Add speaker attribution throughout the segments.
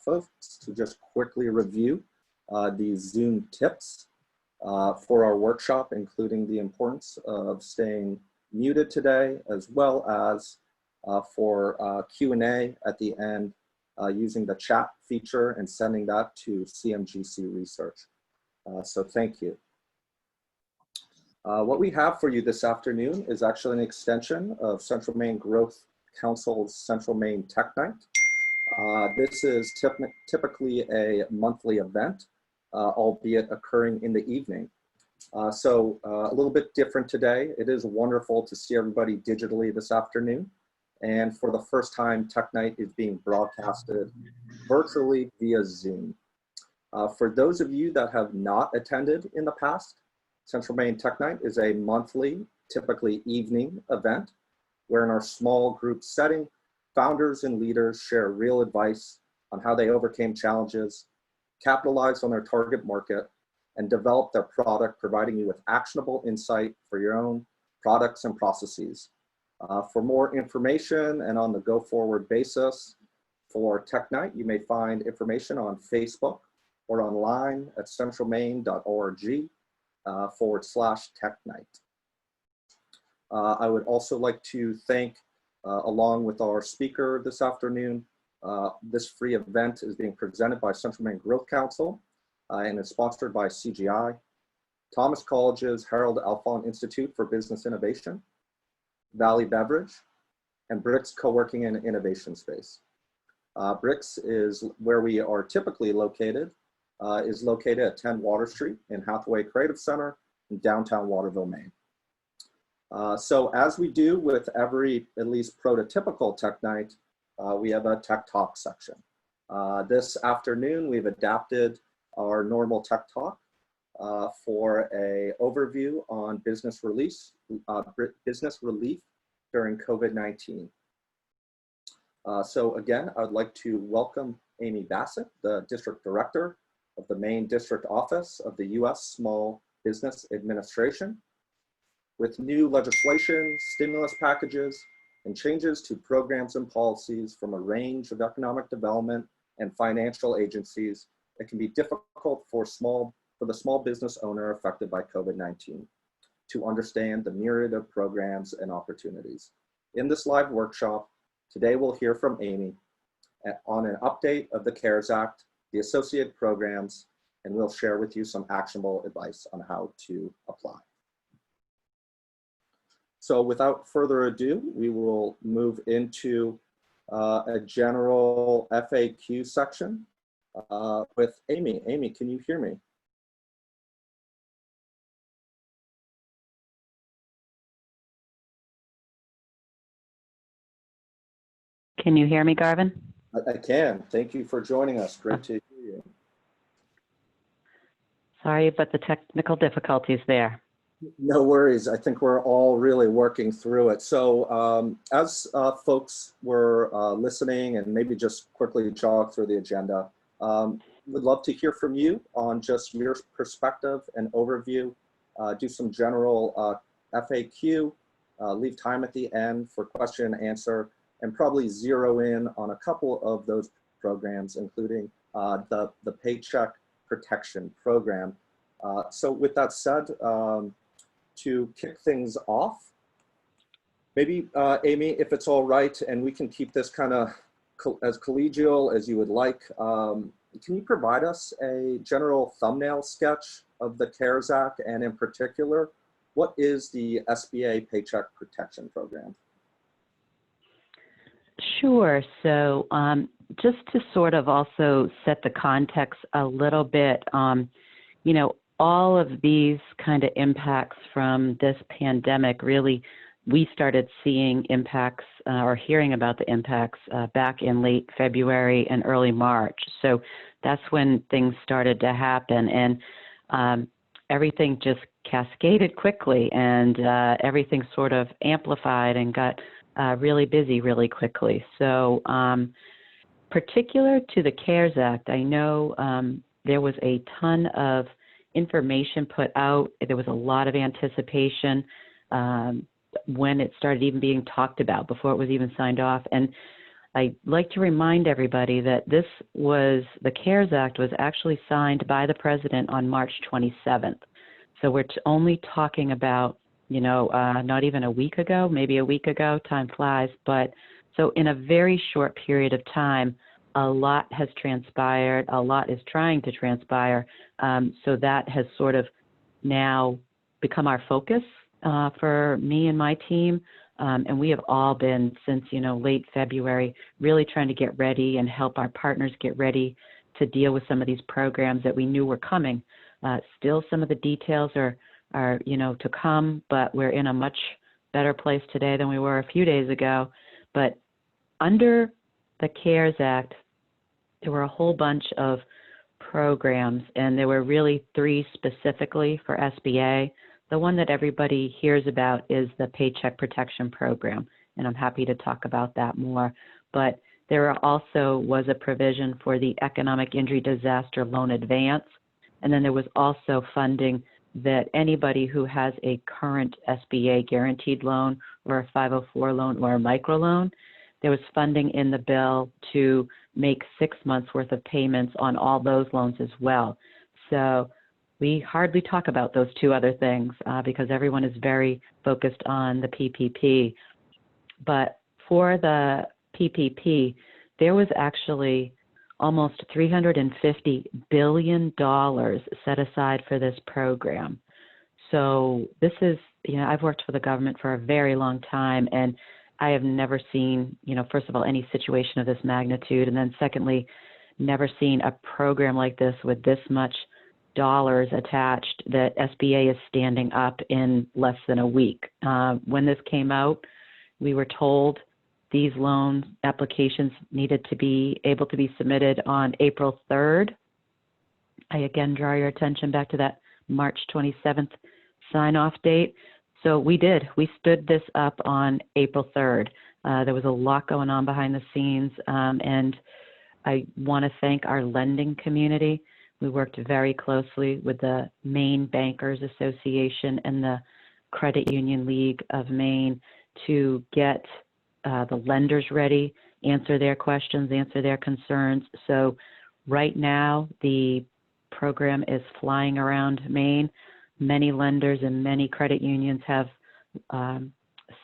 Speaker 1: folks to just quickly review these Zoom tips for our workshop, including the importance of staying muted today, as well as for Q&A at the end using the chat feature and sending that to CMGC Research. So thank you. What we have for you this afternoon is actually an extension of Central Maine Growth Council's Central Maine Tech Night. This is typically a monthly event, albeit occurring in the evening. So a little bit different today. It is wonderful to see everybody digitally this afternoon. And for the first time, Tech Night is being broadcasted virtually via Zoom. For those of you that have not attended in the past, Central Maine Tech Night is a monthly, typically evening event, where in our small group setting, founders and leaders share real advice on how they overcame challenges, capitalized on their target market, and developed their product, providing you with actionable insight for your own products and processes. For more information and on the go-forward basis for Tech Night, you may find information on Facebook or online at centralmaine.org /Tech Night. I would also like to thank, along with our speaker this afternoon, this free event is being presented by Central Maine Growth Council and is sponsored by CGI, Thomas College's Harold Alfond Institute for Business Innovation, Valley Beverage, and Bricks Co-working and Innovation Space. Bricks is where we are typically located, is located at 10 Water Street in Hathaway Creative Center in downtown Waterville, Maine. So as we do with every, at least prototypical Tech Night, we have a Tech Talk section. This afternoon, we've adapted our normal Tech Talk for a overview on business relief during COVID-19. So again, I'd like to welcome Amy Bassett, the District Director of the Maine District Office of the U.S. Small Business Administration. With new legislation, stimulus packages, and changes to programs and policies from a range of economic development and financial agencies, it can be difficult for the small business owner affected by COVID-19 to understand the myriad of programs and opportunities. In this live workshop, today we'll hear from Amy on an update of the CARES Act, the associated programs, and we'll share with you some actionable advice on how to apply. So without further ado, we will move into a general FAQ section with Amy. Amy, can you hear me?
Speaker 2: Can you hear me, Garvin?
Speaker 1: I can. Thank you for joining us. Great to hear you.
Speaker 2: Sorry about the technical difficulties there.
Speaker 1: No worries. I think we're all really working through it. So as folks were listening and maybe just quickly jog through the agenda, would love to hear from you on just your perspective and overview, do some general FAQ, leave time at the end for question and answer, and probably zero in on a couple of those programs, including the Paycheck Protection Program. So with that said, to kick things off, maybe Amy, if it's all right, and we can keep this kind of as collegial as you would like, can you provide us a general thumbnail sketch of the CARES Act, and in particular, what is the SBA Paycheck Protection Program?
Speaker 2: Sure. So just to sort of also set the context a little bit, you know, all of these kind of impacts from this pandemic, really, we started seeing impacts or hearing about the impacts back in late February and early March. So that's when things started to happen, and everything just cascaded quickly, and everything sort of amplified and got really busy really quickly. So particular to the CARES Act, I know there was a ton of information put out. There was a lot of anticipation when it started even being talked about, before it was even signed off. And I'd like to remind everybody that the CARES Act was actually signed by the President on March 27th. So we're only talking about, not even a week ago, maybe a week ago, time flies. But so in a very short period of time, a lot has transpired, a lot is trying to transpire. So that has sort of now become our focus for me and my team. And we have all been, since, late February, really trying to get ready and help our partners get ready to deal with some of these programs that we knew were coming. Still, some of the details are to come, but we're in a much better place today than we were a few days ago. But under the CARES Act, there were a whole bunch of programs, and there were really 3 specifically for SBA. The one that everybody hears about is the Paycheck Protection Program, and I'm happy to talk about that more. But there also was a provision for the Economic Injury Disaster Loan Advance, and then there was also funding that anybody who has a current SBA guaranteed loan or a 504 loan or a microloan, there was funding in the bill to make 6 months worth of payments on all those loans as well. So we hardly talk about those 2 other things because everyone is very focused on the PPP. But for the PPP, there was actually almost $350 billion set aside for this program. So this is, I've worked for the government for a very long time, and I have never seen, first of all, any situation of this magnitude, and then secondly, never seen a program like this with this much dollars attached that SBA is standing up in less than a week. When this came out, we were told these loan applications needed to be able to be submitted on April 3rd. I again draw your attention back to that March 27th sign-off date. So we did. We stood this up on April 3rd. There was a lot going on behind the scenes, and I want to thank our lending community. We worked very closely with the Maine Bankers Association and the Credit Union League of Maine to get the lenders ready, answer their questions, answer their concerns. So right now, the program is flying around Maine. Many lenders and many credit unions have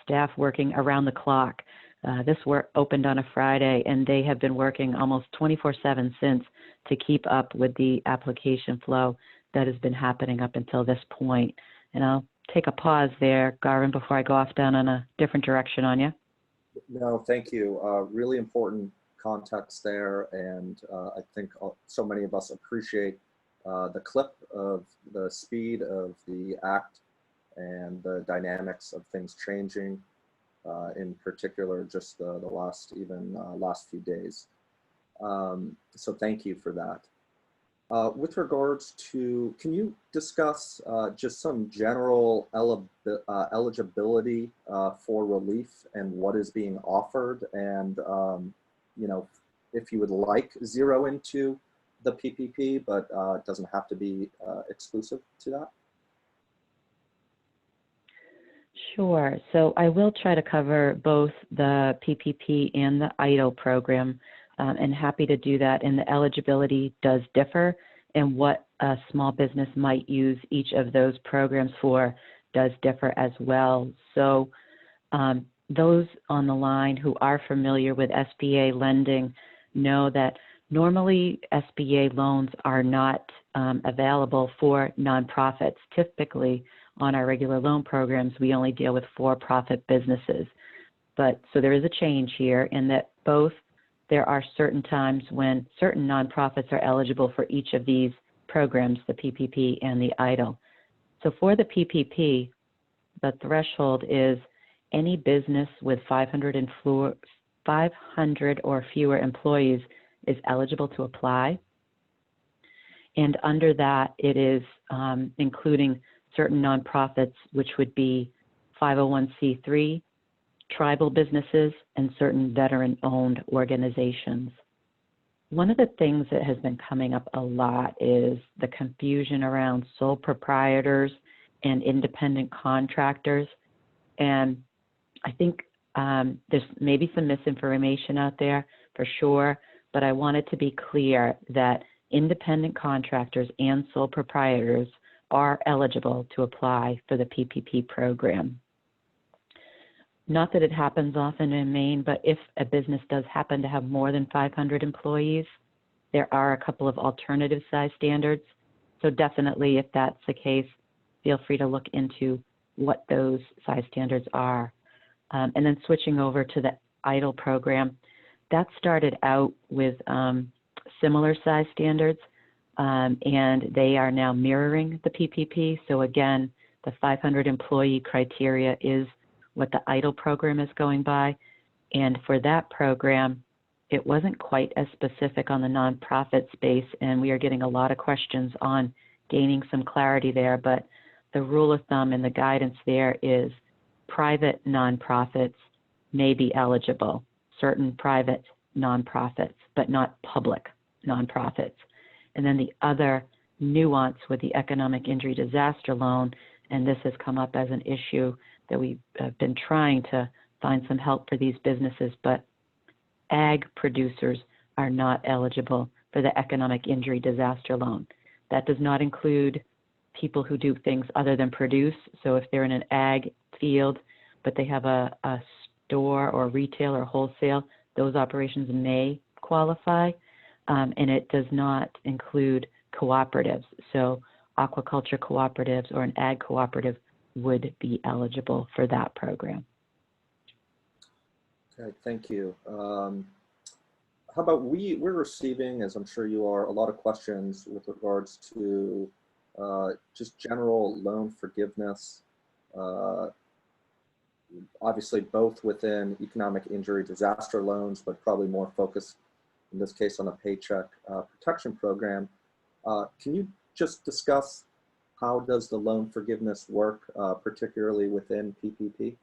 Speaker 2: staff working around the clock. This work opened on a Friday, and they have been working almost 24/7 since to keep up with the application flow that has been happening up until this point. And I'll take a pause there, Garvin, before I go off down on a different direction on you.
Speaker 1: No, thank you. Really important context there, and I think so many of us appreciate the clip of the speed of the act and the dynamics of things changing, in particular, just the last few days. So thank you for that. With regards to, can you discuss just some general eligibility for relief and what is being offered, and if you would like, zero into the PPP, but it doesn't have to be exclusive to that?
Speaker 2: Sure. So I will try to cover both the PPP and the EIDL program, and happy to do that. And the eligibility does differ, and what a small business might use each of those programs for does differ as well. So those on the line who are familiar with SBA lending know that normally SBA loans are not available for nonprofits. Typically, on our regular loan programs, we only deal with for-profit businesses. But so there is a change here in that both there are certain times when certain nonprofits are eligible for each of these programs, the PPP and the EIDL. So for the PPP, the threshold is any business with 500 or fewer employees is eligible to apply. And under that, it is including certain nonprofits, which would be 501c3, tribal businesses, and certain veteran-owned organizations. One of the things that has been coming up a lot is the confusion around sole proprietors and independent contractors. And I think There's maybe some misinformation out there for sure, but I wanted to be clear that independent contractors and sole proprietors are eligible to apply for the PPP program. Not that it happens often in Maine, but if a business does happen to have more than 500 employees, there are a couple of alternative size standards. So definitely, if that's the case, feel free to look into what those size standards are. And then switching over to the EIDL program, that started out with similar size standards, and they are now mirroring the PPP. So again, the 500 employee criteria is what the EIDL program is going by. And for that program, it wasn't quite as specific on the nonprofit space, and we are getting a lot of questions on gaining some clarity there. But the rule of thumb and the guidance there is private nonprofits may be eligible, certain private nonprofits, but not public nonprofits. And then the other nuance with the economic injury disaster loan, and this has come up as an issue that we've been trying to find some help for these businesses, but ag producers are not eligible for the economic injury disaster loan. That does not include people who do things other than produce. So if they're in an ag field, but they have a store or retail or wholesale, those operations may qualify. And it does not include cooperatives. So aquaculture cooperatives or an ag cooperative would be eligible for that program.
Speaker 1: Okay, thank you. How about we're receiving, as I'm sure you are, a lot of questions with regards to just general loan forgiveness, obviously both within economic injury disaster loans, but probably more focused in this case on a paycheck protection program. Can you just discuss how does the loan forgiveness work, particularly within PPP?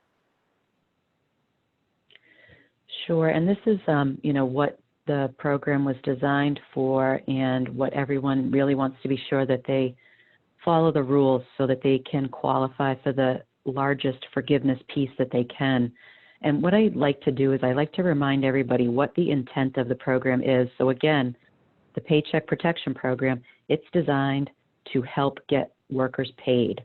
Speaker 2: Sure, and this is, what the program was designed for, and what everyone really wants to be sure that they follow the rules so that they can qualify for the largest forgiveness piece that they can. And what I like to do is I like to remind everybody what the intent of the program is. So again, the Paycheck Protection Program, it's designed to help get workers paid.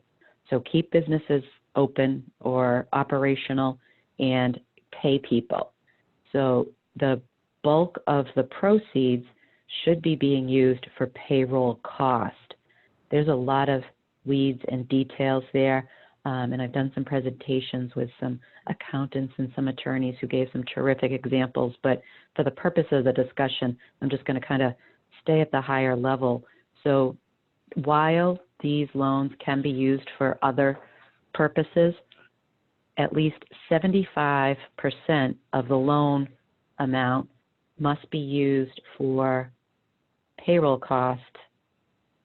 Speaker 2: So keep businesses open or operational and pay people. So the bulk of the proceeds should be being used for payroll cost. There's a lot of weeds and details there, and I've done some presentations with some accountants and some attorneys who gave some terrific examples, but for the purpose of the discussion, I'm just going to kind of stay at the higher level. So while these loans can be used for other purposes, at least 75% of the loan amount must be used for payroll cost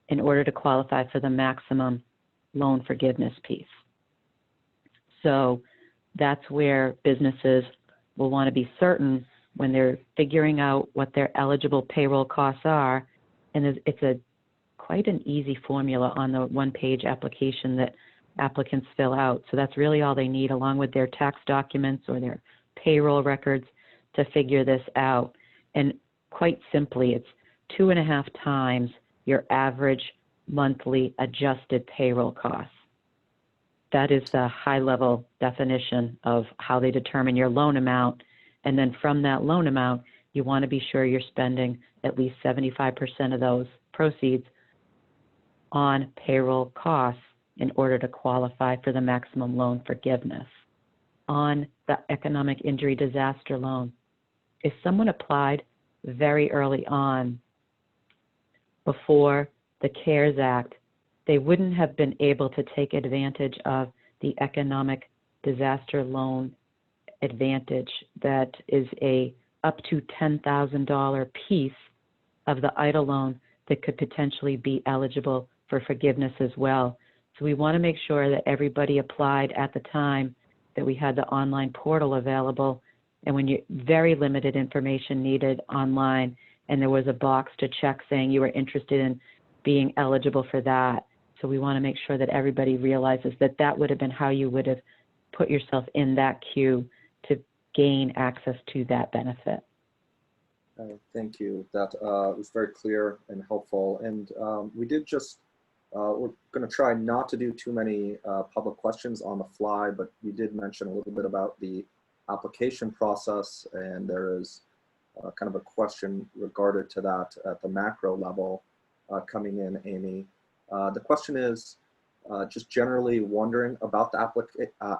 Speaker 2: in order to qualify for the maximum loan forgiveness piece. So that's where businesses will want to be certain when they're figuring out what their eligible payroll costs are. And it's quite an easy formula on the one-page application that applicants fill out. So that's really all they need, along with their tax documents or their payroll records, to figure this out. And quite simply, it's 2.5 times your average monthly adjusted payroll costs. That is the high-level definition of how they determine your loan amount. And then from that loan amount, you want to be sure you're spending at least 75% of those proceeds on payroll costs in order to qualify for the maximum loan forgiveness. On the economic injury disaster loan, if someone applied very early on before the CARES Act, they wouldn't have been able to take advantage of the economic disaster loan advantage that is a up to $10,000 piece of the EIDL loan that could potentially be eligible for forgiveness as well. So we want to make sure that everybody applied at the time that we had the online portal available, and when you very limited information needed online, and there was a box to check saying you were interested in being eligible for that. So we want to make sure that everybody realizes that that would have been how you would have put yourself in that queue to gain access to that benefit.
Speaker 1: Thank you. That was very clear and helpful. And we did just, we're going to try not to do too many public questions on the fly, but you did mention a little bit about the application process, and there is kind of a question regarded to that at the macro level coming in, Amy. The question is just generally wondering about the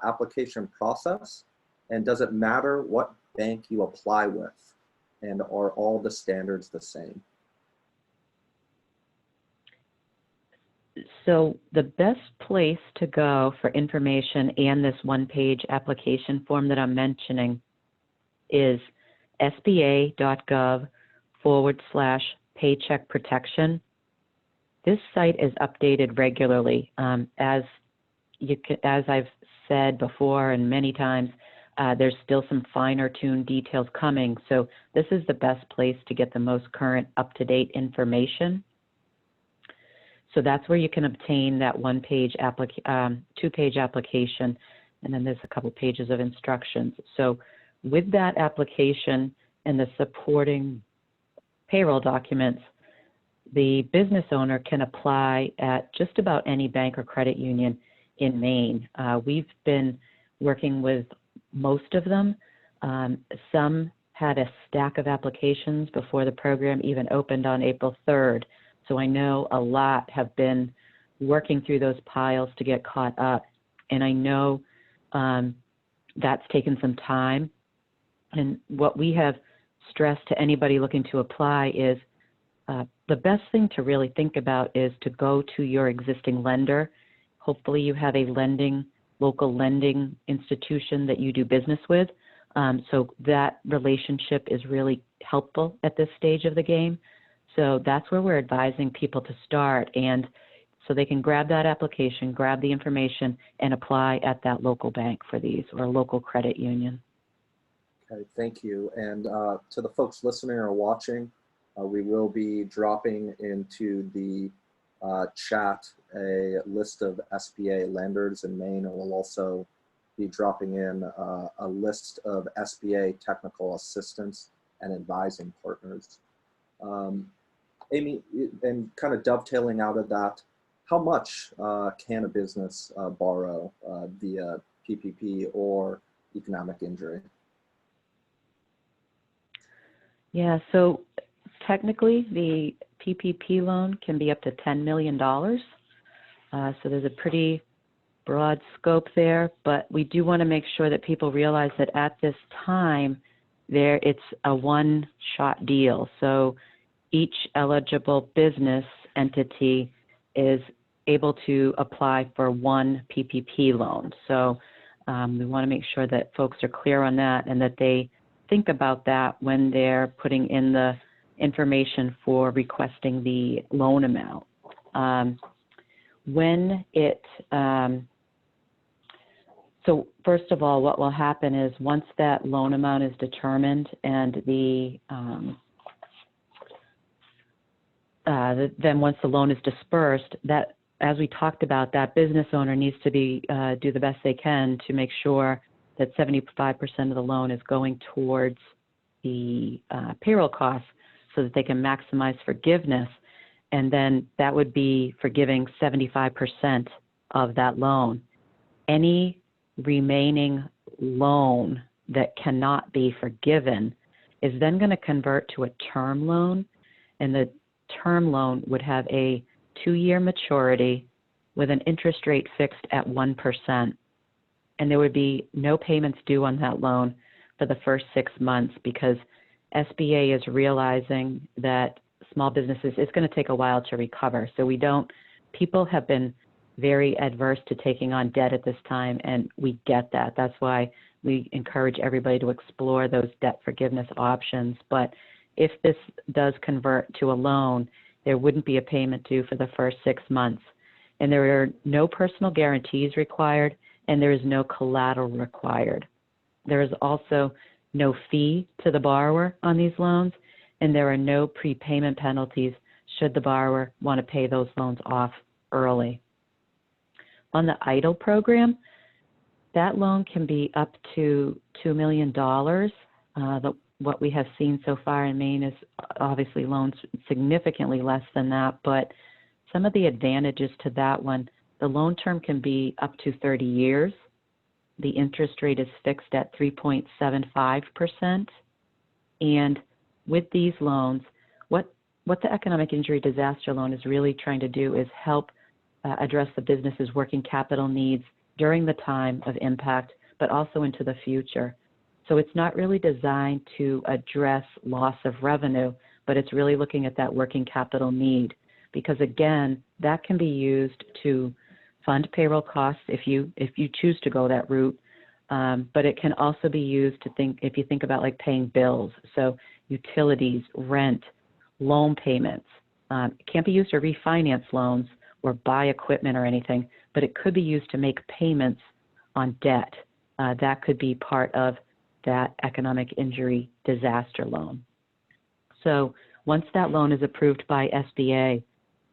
Speaker 1: application process, and does it matter what bank you apply with, and are all the standards the same?
Speaker 2: So the best place to go for information and this one-page application form that I'm mentioning is sba.gov/paycheck protection. This site is updated regularly. As I've said before and many times, there's still some finer tuned details coming. So this is the best place to get the most current up-to-date information. So that's where you can obtain that one-page two-page application, and then there's a couple pages of instructions. So with that application and the supporting payroll documents, the business owner can apply at just about any bank or credit union in Maine. We've been working with most of them. Some had a stack of applications before the program even opened on April 3rd. So I know a lot have been working through those piles to get caught up. And I know that's taken some time. And what we have stressed to anybody looking to apply is the best thing to really think about is to go to your existing lender. Hopefully you have a local lending institution that you do business with. So that relationship is really helpful at this stage of the game. So that's where we're advising people to start, and so they can grab that application, grab the information, and apply at that local bank for these, or local credit union.
Speaker 1: Okay, thank you. And to the folks listening or watching, we will be dropping into the chat a list of SBA lenders in Maine, and we'll also be dropping in a list of SBA technical assistance and advising partners. Amy, and kind of dovetailing out of that, how much can a business borrow via PPP or economic injury?
Speaker 2: Yeah, so technically the PPP loan can be up to $10 million. So there's a pretty broad scope there, but we do want to make sure that people realize that at this time, it's a one-shot deal. So each eligible business entity is able to apply for one PPP loan. So we want to make sure that folks are clear on that, and that they think about that when they're putting in the information for requesting the loan amount. So first of all, what will happen is once that loan amount is determined and then once the loan is dispersed, that, as we talked about, that business owner needs to do the best they can to make sure that 75% of the loan is going towards the payroll costs so that they can maximize forgiveness. And then that would be forgiving 75% of that loan. Any remaining loan that cannot be forgiven is then going to convert to a term loan, and the term loan would have a 2-year maturity with an interest rate fixed at 1%. And there would be no payments due on that loan for the first 6 months, because SBA is realizing that small businesses, it's going to take a while to recover. So people have been very adverse to taking on debt at this time, and we get that. That's why we encourage everybody to explore those debt forgiveness options. But if this does convert to a loan, there wouldn't be a payment due for the first 6 months. And there are no personal guarantees required, and there is no collateral required. There is also no fee to the borrower on these loans, and there are no prepayment penalties should the borrower want to pay those loans off early. On the EIDL program, That loan can be up to $2 million. What we have seen so far in Maine is obviously loans significantly less than that, but some of the advantages to that one, the loan term can be up to 30 years. The interest rate is fixed at 3.75%. And with these loans, what the economic injury disaster loan is really trying to do is help address the business's working capital needs during the time of impact, but also into the future. So it's not really designed to address loss of revenue, but it's really looking at that working capital need. Because again, that can be used to fund payroll costs if you choose to go that route. But it can also be used to if you think about like paying bills, so utilities, rent, loan payments. It can't be used to refinance loans or buy equipment or anything, but it could be used to make payments on debt. That could be part of that economic injury disaster loan. So once that loan is approved by SBA,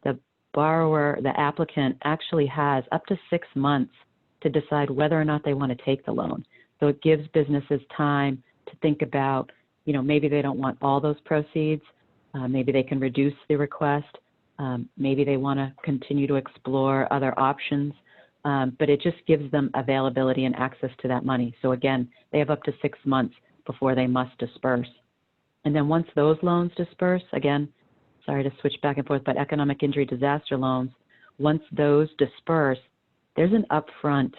Speaker 2: the borrower, the applicant actually has up to 6 months to decide whether or not they want to take the loan. So it gives businesses time to think about, maybe they don't want all those proceeds. Maybe they can reduce the request. Maybe they want to continue to explore other options. But it just gives them availability and access to that money. So again, they have up to 6 months before they must disperse. And then once those loans disperse, again, sorry to switch back and forth, but economic injury disaster loans, once those disperse, there's an upfront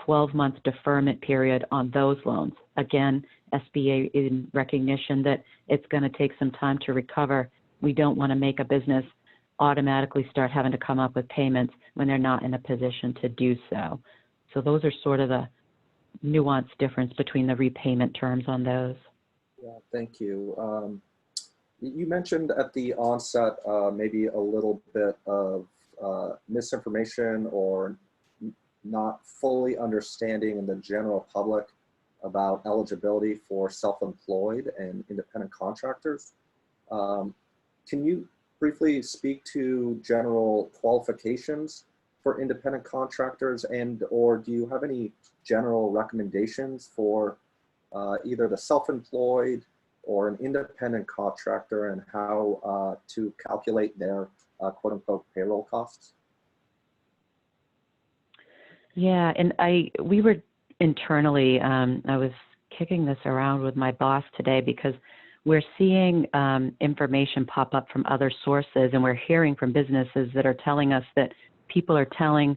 Speaker 2: 12-month deferment period on those loans. Again, SBA in recognition that it's going to take some time to recover. We don't want to make a business automatically start having to come up with payments when they're not in a position to do so. So those are sort of the nuanced difference between the repayment terms on those.
Speaker 1: Yeah, thank you. You mentioned at the onset maybe a little bit of misinformation or not fully understanding in the general public about eligibility for self-employed and independent contractors. Can you briefly speak to general qualifications for independent contractors, and or do you have any general recommendations for either the self-employed or an independent contractor and how to calculate their quote unquote payroll costs?
Speaker 2: Yeah, and we were internally, I was kicking this around with my boss today because we're seeing information pop up from other sources, and we're hearing from businesses that are telling us that people are telling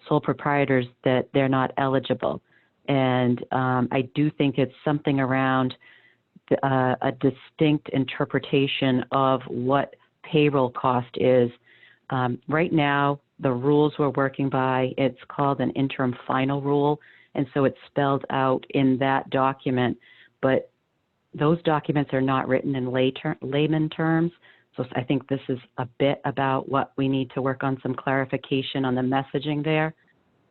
Speaker 2: sole proprietors that they're not eligible. And I do think it's something around a distinct interpretation of what payroll cost is. Right now, the rules we're working by, it's called an interim final rule, and so it's spelled out in that document, but those documents are not written in layman terms. So I think this is a bit about what we need to work on, some clarification on the messaging there.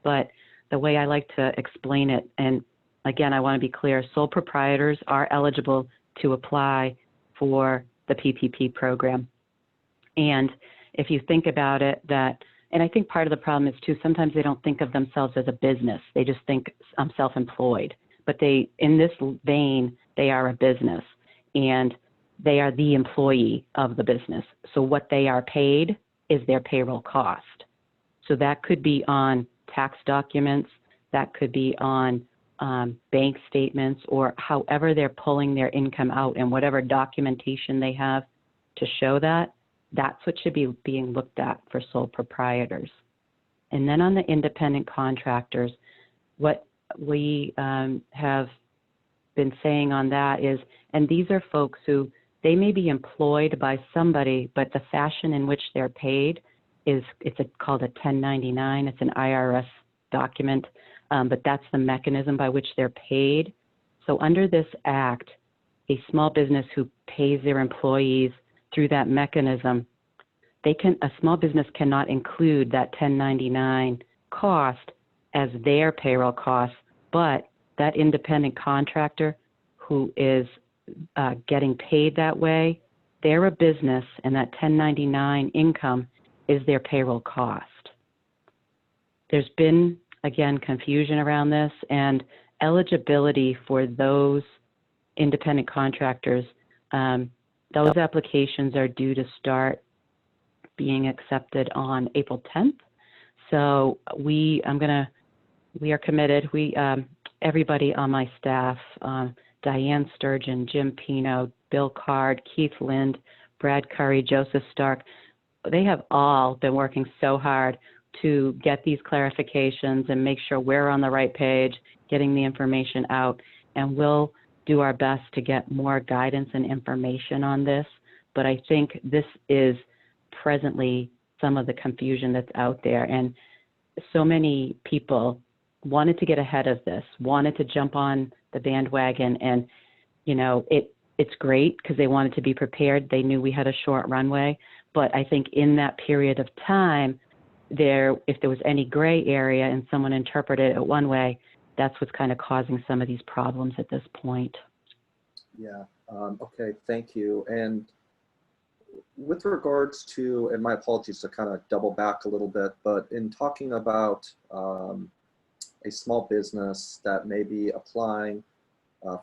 Speaker 2: But the way I like to explain it, and again, I want to be clear, sole proprietors are eligible to apply for the PPP program. And if you think about it, and I think part of the problem is too, sometimes they don't think of themselves as a business. They just think I'm self-employed. But in this vein, they are a business and they are the employee of the business. So what they are paid is their payroll cost. So that could be on tax documents, that could be on bank statements, or however they're pulling their income out and whatever documentation they have to show that, that's what should be being looked at for sole proprietors. And then on the independent contractors, what we have been saying on that is, and these are folks who, they may be employed by somebody, but the fashion in which they're paid is, called a 1099. It's an IRS document, but that's the mechanism by which they're paid. So under this act, a small business who pays their employees through that mechanism, a small business cannot include that 1099 cost as their payroll costs, but that independent contractor who is getting paid that way, they're a business, and that 1099 income is their payroll cost. There's been again, confusion around this, and eligibility for those independent contractors. Those applications are due to start being accepted on April 10th. So we are committed. Everybody on my staff, Diane Sturgeon, Jim Pino, Bill Card, Keith Lind, Brad Curry, Joseph Stark, they have all been working so hard to get these clarifications and make sure we're on the right page, getting the information out, and we'll do our best to get more guidance and information on this. But I think this is presently some of the confusion that's out there, and so many people wanted to get ahead of this, wanted to jump on the bandwagon, and it's great because they wanted to be prepared. They knew we had a short runway, but I think in that period of time, if there was any gray area and someone interpreted it one way, that's what's kind of causing some of these problems at this point.
Speaker 1: Yeah, okay, thank you. And with regards to, and my apologies to kind of double back a little bit, but in talking about a small business that may be applying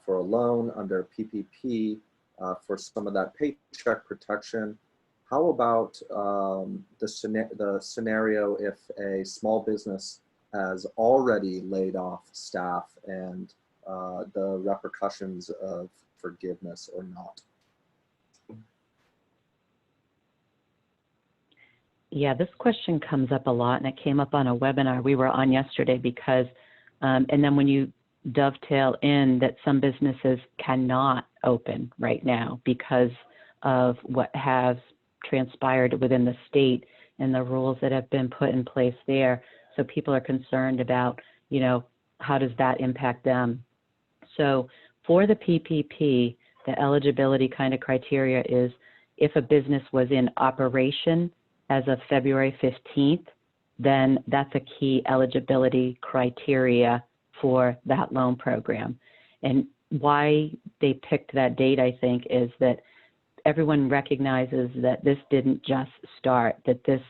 Speaker 1: for a loan under PPP for some of that paycheck protection, how about the scenario if a small business has already laid off staff and the repercussions of forgiveness or not?
Speaker 2: Yeah, this question comes up a lot, and it came up on a webinar we were on yesterday because, and then when you dovetail in that some businesses cannot open right now because of what has transpired within the state and the rules that have been put in place there. So people are concerned about, how does that impact them? So for the PPP, the eligibility kind of criteria is if a business was in operation as of February 15th, then that's a key eligibility criteria for that loan program. And why they picked that date, I think, is that everyone recognizes that this didn't just start, that this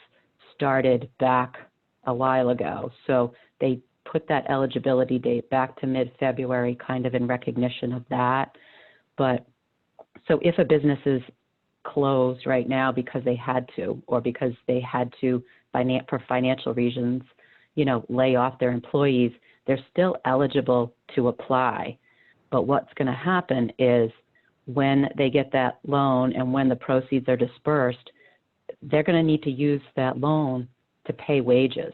Speaker 2: started back a while ago. So they put that eligibility date back to mid-February kind of in recognition of that. But so if a business is closed right now because they had to, or because they had to, for financial reasons, lay off their employees, they're still eligible to apply. But what's going to happen is when they get that loan and when the proceeds are dispersed, they're going to need to use that loan to pay wages.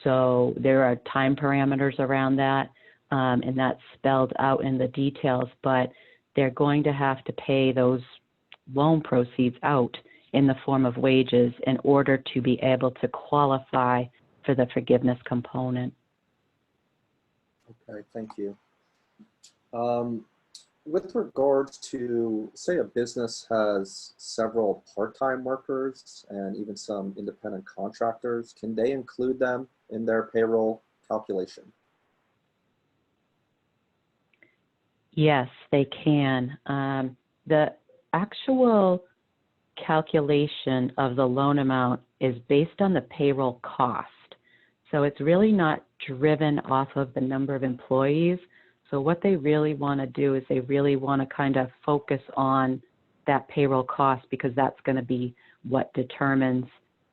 Speaker 2: So there are time parameters around that, and that's spelled out in the details, but they're going to have to pay those loan proceeds out in the form of wages in order to be able to qualify for the forgiveness component.
Speaker 1: Okay, thank you. With regards to, say, a business has several part-time workers and even some independent contractors, can they include them in their payroll calculation?
Speaker 2: Yes, they can. The actual calculation of the loan amount is based on the payroll cost. So it's really not driven off of the number of employees. So what they really want to do is they really want to kind of focus on that payroll cost because that's going to be what determines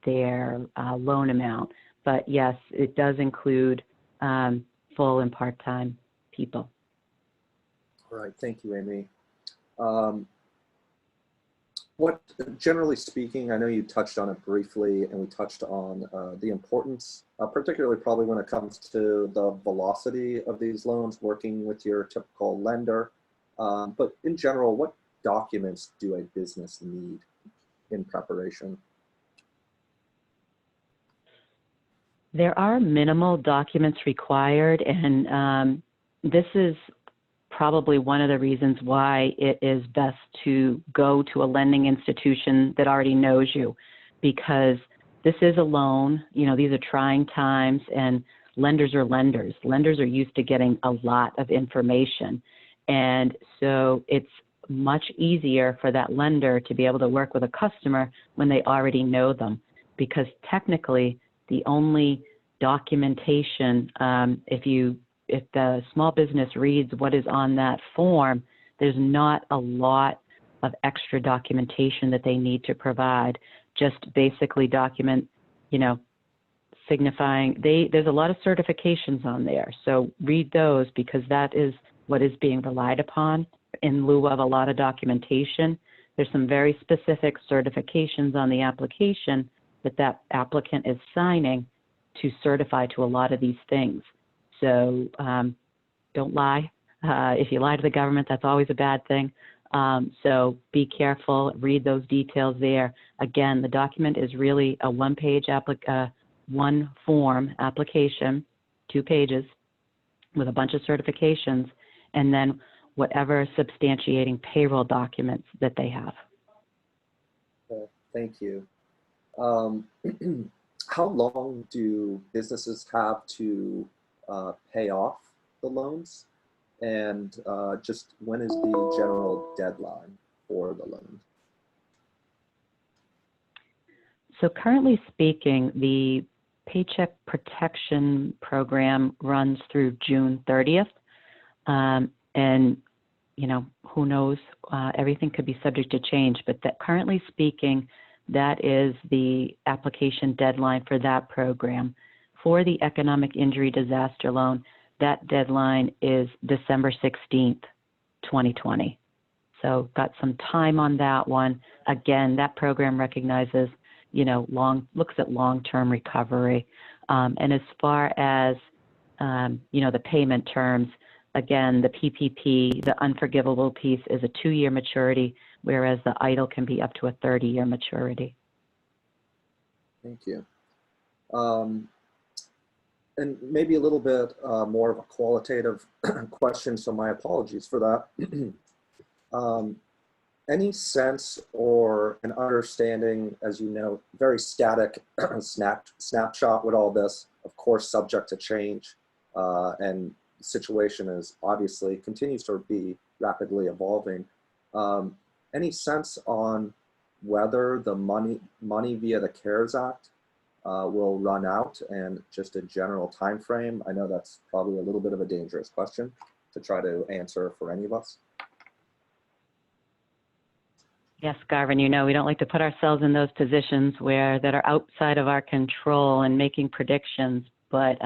Speaker 2: their loan amount. But yes, it does include full and part-time people.
Speaker 1: All right, thank you, Amy. What, generally speaking, I know you touched on it briefly, and we touched on the importance, particularly probably when it comes to the velocity of these loans, working with your typical lender. But in general, what documents do a business need in preparation?
Speaker 2: There are minimal documents required, and this is probably one of the reasons why it is best to go to a lending institution that already knows you, because this is a loan. These are trying times, and lenders are lenders. Lenders are used to getting a lot of information. And so it's much easier for that lender to be able to work with a customer when they already know them, because technically the only documentation. If the small business reads what is on that form, there's not a lot of extra documentation that they need to provide. Just basically document, signifying there's a lot of certifications on there. So read those, because that is what is being relied upon in lieu of a lot of documentation. There's some very specific certifications on the application that applicant is signing to certify to a lot of these things. So don't lie. If you lie to the government, that's always a bad thing. So be careful, read those details there. Again, the document is really a one-page one form application, 2 pages with a bunch of certifications, and then whatever substantiating payroll documents that they have.
Speaker 1: Thank you. How long do businesses have to pay off the loans? And just when is the general deadline for the loan?
Speaker 2: So currently speaking, the Paycheck Protection Program runs through June 30th. And, who knows, everything could be subject to change, but that currently speaking, that is the application deadline for that program. For the economic injury disaster loan, that deadline is December 16th, 2020. So got some time on that one. Again, that program recognizes, looks at long-term recovery. And as far as, the payment terms, again, the PPP, the unforgivable piece, is a 2-year maturity, whereas the EIDL can be up to a 30-year maturity.
Speaker 1: Thank you. And maybe a little bit more of a qualitative question, so my apologies for that. Any sense or an understanding, as you know, very static snapshot with all this, of course, subject to change, and the situation is obviously continues to be rapidly evolving. Any sense on whether the money via the CARES Act will run out, and just a general time frame? I know that's probably a little bit of a dangerous question to try to answer for any of us.
Speaker 2: Yes, Garvin, we don't like to put ourselves in those positions that are outside of our control and making predictions, but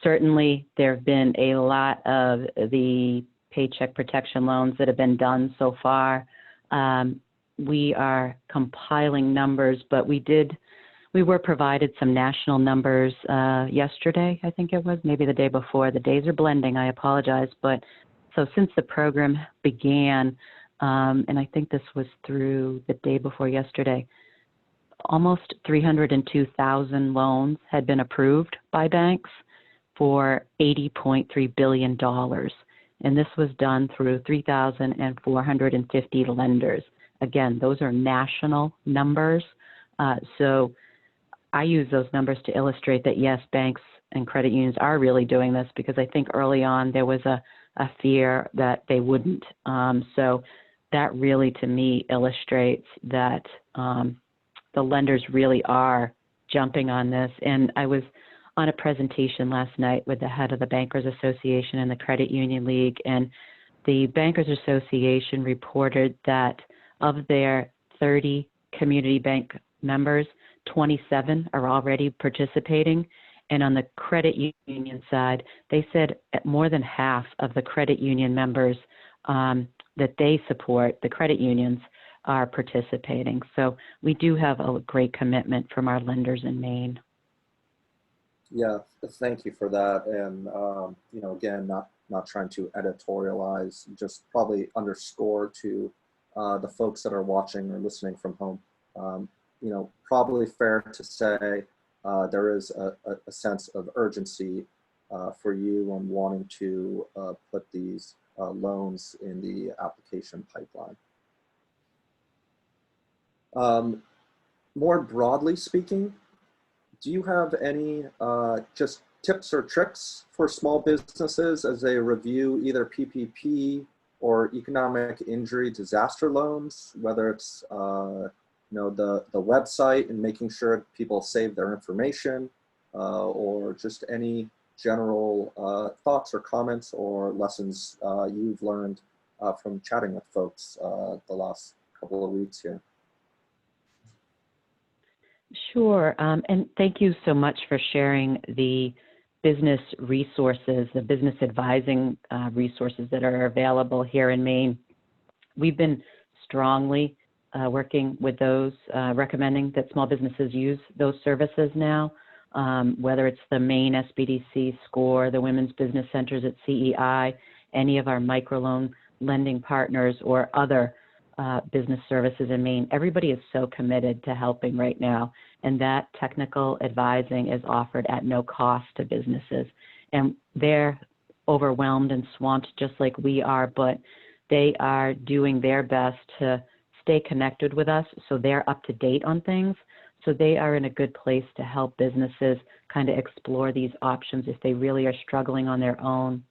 Speaker 2: certainly there have been a lot of the paycheck protection loans that have been done so far. We are compiling numbers, but we were provided some national numbers yesterday, I think it was, maybe the day before. The days are blending, I apologize. But so since the program began, and I think this was through the day before yesterday, almost 302,000 loans had been approved by banks for $80.3 billion. And this was done through 3,450 lenders. Again, those are national numbers. So I use those numbers to illustrate that, yes, banks and credit unions are really doing this, because I think early on there was a fear that they wouldn't. So that really, to me, illustrates that the lenders really are jumping on this. And I was on a presentation last night with the head of the Bankers Association and the Credit Union League, and the Bankers Association reported that of their 30 community bank members, 27 are already participating. And on the credit union side, they said more than half of the credit union members that they support, the credit unions, are participating. So we do have a great commitment from our lenders in Maine.
Speaker 1: Yeah, thank you for that. And again, not trying to editorialize, just probably underscore to the folks that are watching or listening from home. Probably fair to say there is a sense of urgency for you on wanting to put these loans in the application pipeline. More broadly speaking, do you have any just tips or tricks for small businesses as they review either PPP or economic injury disaster loans, whether it's the website and making sure people save their information, or just any general thoughts or comments or lessons you've learned from chatting with folks the last couple of weeks here.
Speaker 2: Sure, and thank you so much for sharing the business resources, the business advising resources that are available here in Maine. We've been strongly working with those, recommending that small businesses use those services now, whether it's the Maine SBDC SCORE, the Women's Business Centers at CEI, any of our microloan lending partners, or other business services in Maine. Everybody is so committed to helping right now, and that technical advising is offered at no cost to businesses. And they're overwhelmed and swamped just like we are, but they are doing their best to stay connected with us so they're up to date on things. So they are in a good place to help businesses kind of explore these options if they really are struggling on their own.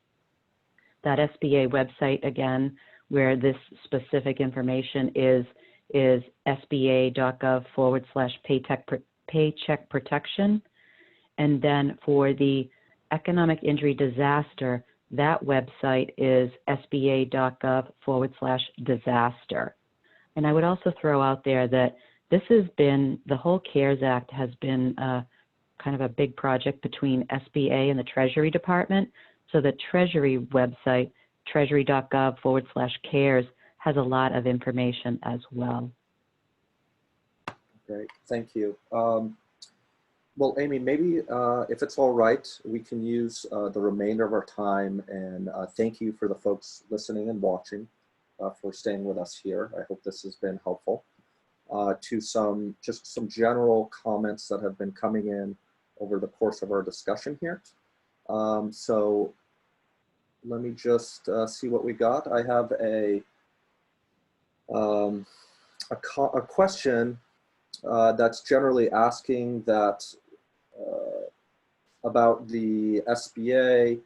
Speaker 2: That SBA website, again, where this specific information is sba.gov/paycheck protection. And then for the economic injury disaster, that website is sba.gov/disaster. And I would also throw out there that this has been, the whole CARES Act has been kind of a big project between SBA and the Treasury Department. So the Treasury website, treasury.gov/cares, has a lot of information as well.
Speaker 1: Great, thank you. Well, Amy, maybe if it's all right, we can use the remainder of our time, and thank you for the folks listening and watching for staying with us here. I hope this has been helpful. To just some general comments that have been coming in over the course of our discussion here. So let me just see what we got. I have a question that's generally asking that about the SBA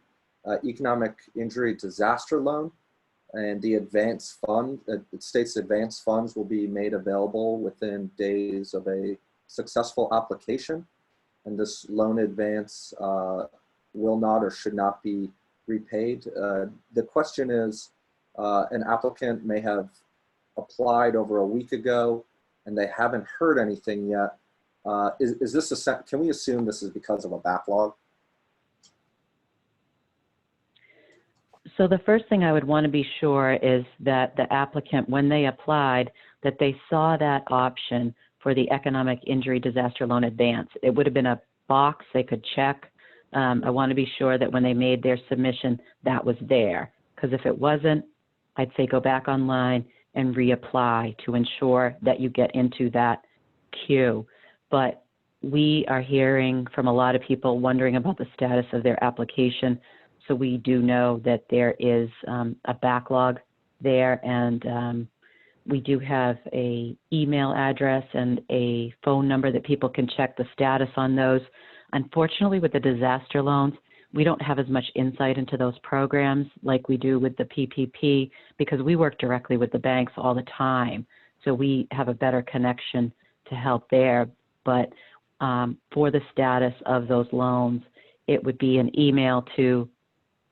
Speaker 1: economic injury disaster loan and the advance fund. It states advance funds will be made available within days of a successful application, and this loan advance will not or should not be repaid. The question is, an applicant may have applied over a week ago and they haven't heard anything yet. Is this can we assume this is because of a backlog?
Speaker 2: So the first thing I would want to be sure is that the applicant, when they applied, that they saw that option for the economic injury disaster loan advance. It would have been a box they could check. I want to be sure that when they made their submission, that was there. Because if it wasn't, I'd say go back online and reapply to ensure that you get into that queue. But we are hearing from a lot of people wondering about the status of their application. So we do know that there is a backlog there, and we do have an email address and a phone number that people can check the status on those. Unfortunately, with the disaster loans, we don't have as much insight into those programs like we do with the PPP, because we work directly with the banks all the time. So we have a better connection to help there. But for the status of those loans, it would be an email to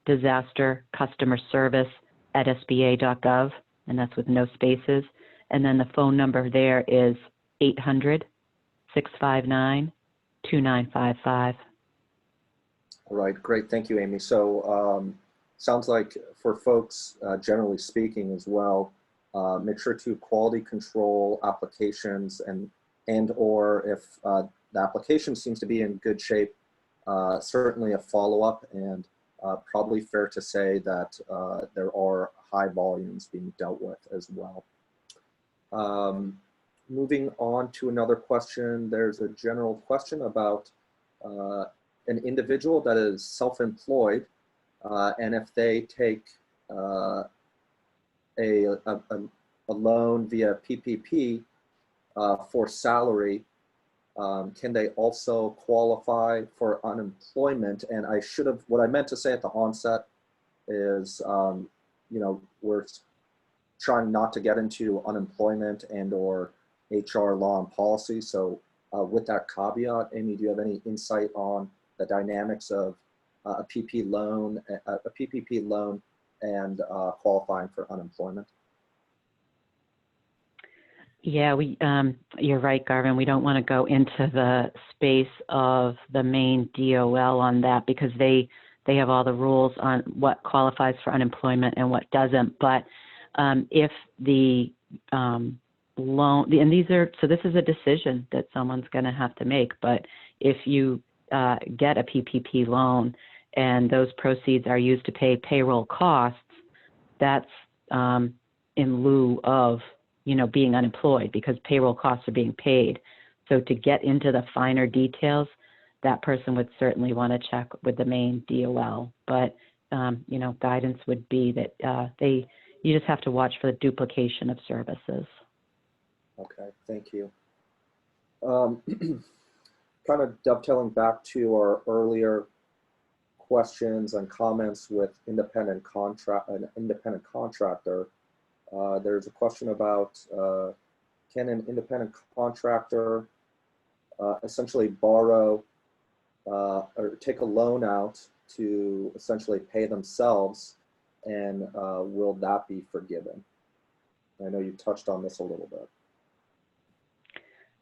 Speaker 2: disastercustomerservice@sba.gov, and that's with no spaces. And then the phone number there is 800-659-2955.
Speaker 1: All right, great, thank you, Amy. So sounds like for folks, generally speaking as well, make sure to quality control applications and or if the application seems to be in good shape, certainly a follow-up, and probably fair to say that there are high volumes being dealt with as well. Moving on to another question, there's a general question about an individual that is self-employed, and if they take a loan via PPP for salary, can they also qualify for unemployment? And I should have, what I meant to say at the onset is, you know, we're trying not to get into unemployment and or HR law and policy. So with that caveat, Amy, do you have any insight on the dynamics of a PPP loan and qualifying for unemployment?
Speaker 2: Yeah, you're right, Garvin. We don't want to go into the space of the Maine DOL on that because they have all the rules on what qualifies for unemployment and what doesn't. But if the loan, and this is a decision that someone's going to have to make. But if you get a PPP loan and those proceeds are used to pay payroll costs, that's in lieu of being unemployed because payroll costs are being paid. So to get into the finer details, that person would certainly want to check with the Maine DOL. But, guidance would be that you just have to watch for the duplication of services.
Speaker 1: Okay, thank you. Kind of dovetailing back to our earlier questions and comments with an independent contractor, there's a question about can an independent contractor essentially borrow or take a loan out to essentially pay themselves, and will that be forgiven? I know you touched on this a little bit.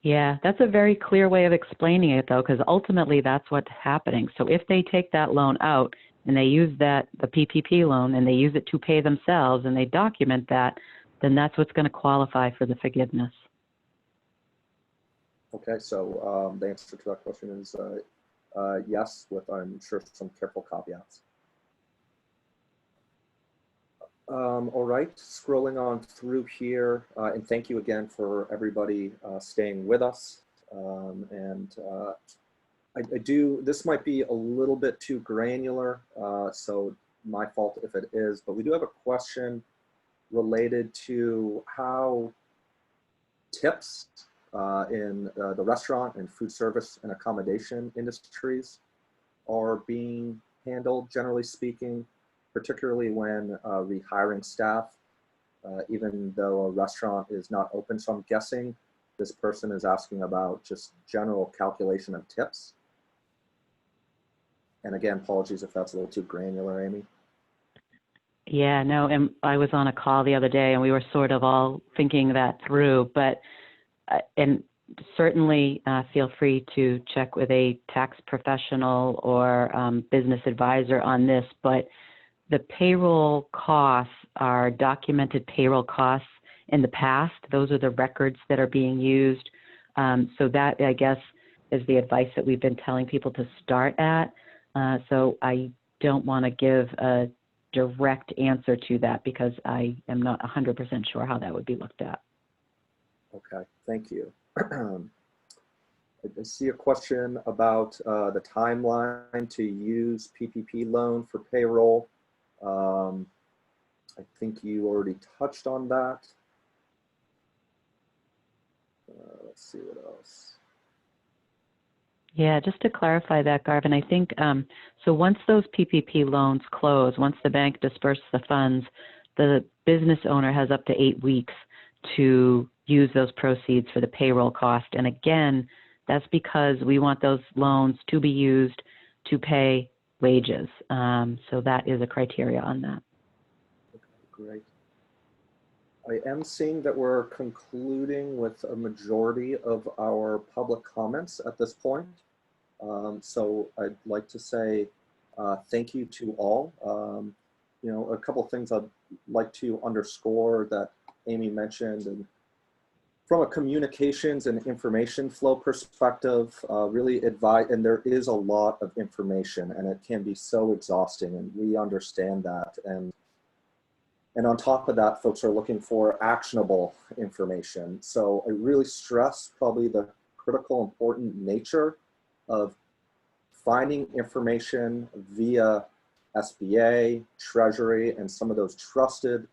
Speaker 2: Yeah, that's a very clear way of explaining it, though, because ultimately that's what's happening. So if they take that loan out and they use the PPP loan, and they use it to pay themselves, and they document that, then that's what's going to qualify for the forgiveness.
Speaker 1: Okay, so the answer to that question is yes, with, I'm sure, some careful caveats. All right, scrolling on through here, and thank you again for everybody staying with us. This might be a little bit too granular, so my fault if it is, but we do have a question related to how tips in the restaurant and food service and accommodation industries are being handled, generally speaking, particularly when rehiring staff, even though a restaurant is not open. So I'm guessing this person is asking about just general calculation of tips. And again, apologies if that's a little too granular, Amy.
Speaker 2: Yeah, no, and I was on a call the other day and we were sort of all thinking that through, but, and certainly feel free to check with a tax professional or business advisor on this, but the payroll costs are documented payroll costs in the past. Those are the records that are being used. So that, I guess, is the advice that we've been telling people to start at. So I don't want to give a direct answer to that because I am not 100% sure how that would be looked at. Okay,
Speaker 1: thank you. I see a question about the timeline to use PPP loan for payroll. I think you already touched on that. Let's see what else.
Speaker 2: Yeah, just to clarify that, Garvin, I think, so once those PPP loans close, once the bank disperses the funds, the business owner has up to 8 weeks to use those proceeds for the payroll cost. And again, that's because we want those loans to be used to pay wages. So that is a criteria on that.
Speaker 1: Okay, great. I am seeing that we're concluding with a majority of our public comments at this point. So I'd like to say thank you to all. You know, a couple of things I'd like to underscore that Amy mentioned, and from a communications and information flow perspective, really advise, and there is a lot of information and it can be so exhausting, and we understand that. And on top of that, folks are looking for actionable information. So I really stress probably the critical, important nature of finding information via SBA, Treasury, and some of those trusted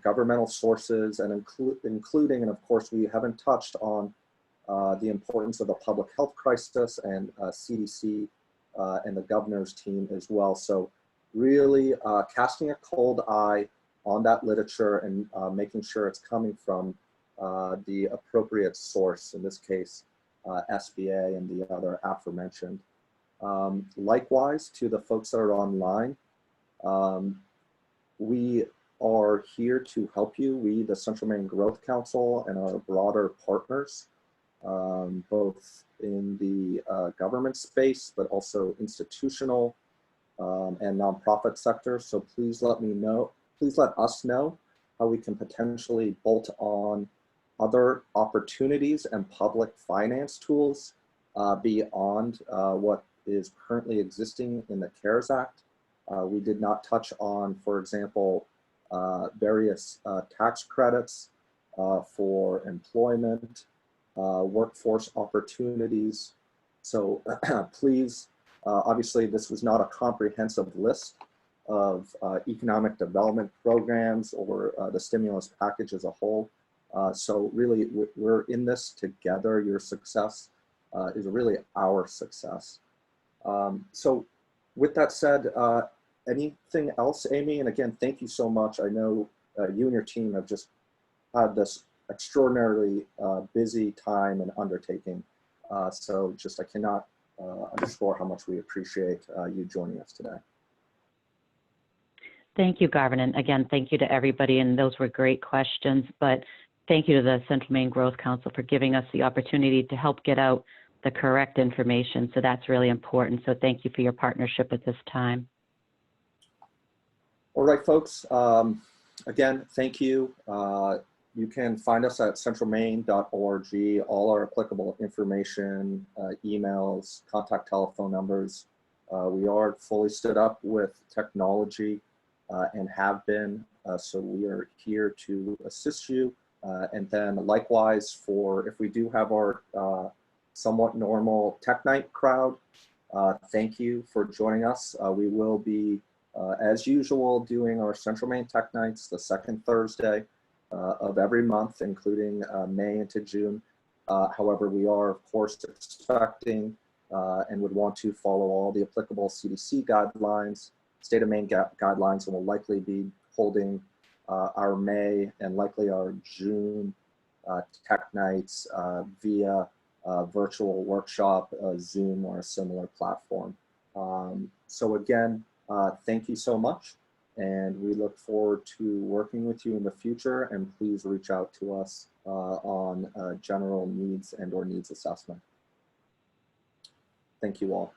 Speaker 1: governmental sources, and including, and of course we haven't touched on the importance of the public health crisis and CDC and the governor's team as well. So really casting a cold eye on that literature and making sure it's coming from the appropriate source, in this case, SBA and the other aforementioned. Likewise, to the folks that are online, we are here to help you. We, the Central Maine Growth Council, and our broader partners, both in the government space, but also institutional and nonprofit sector. So please let us know how we can potentially bolt on other opportunities and public finance tools beyond what is currently existing in the CARES Act. We did not touch on, for example, various tax credits for employment, workforce opportunities. So please, obviously this was not a comprehensive list of economic development programs or the stimulus package as a whole. So really, we're in this together. Your success is really our success. So with that said, anything else, Amy? And again, thank you so much. I know you and your team have just had this extraordinarily busy time and undertaking. So just I cannot underscore how much we appreciate you joining us today.
Speaker 2: Thank you, Garvin. And again, thank you to everybody. And those were great questions. But thank you to the Central Maine Growth Council for giving us the opportunity to help get out the correct information. So that's really important. So thank you for your partnership at this time.
Speaker 1: All right, folks. Again, thank you. You can find us at centralmaine.org. All our applicable information, emails, contact telephone numbers. We are fully stood up with technology and have been. So we are here to assist you. And then likewise, for if we do have our somewhat normal Tech Night crowd, thank you for joining us. We will be, as usual, doing our Central Maine Tech Nights the second Thursday of every month, including May into June. However, we are, of course, expecting and would want to follow all the applicable CDC guidelines, state of Maine guidelines, and will likely be holding our May and likely our June Tech Nights via virtual workshop, Zoom, or a similar platform. So again, thank you so much, and we look forward to working with you in the future, and please reach out to us on general needs and/or needs assessment. Thank you all.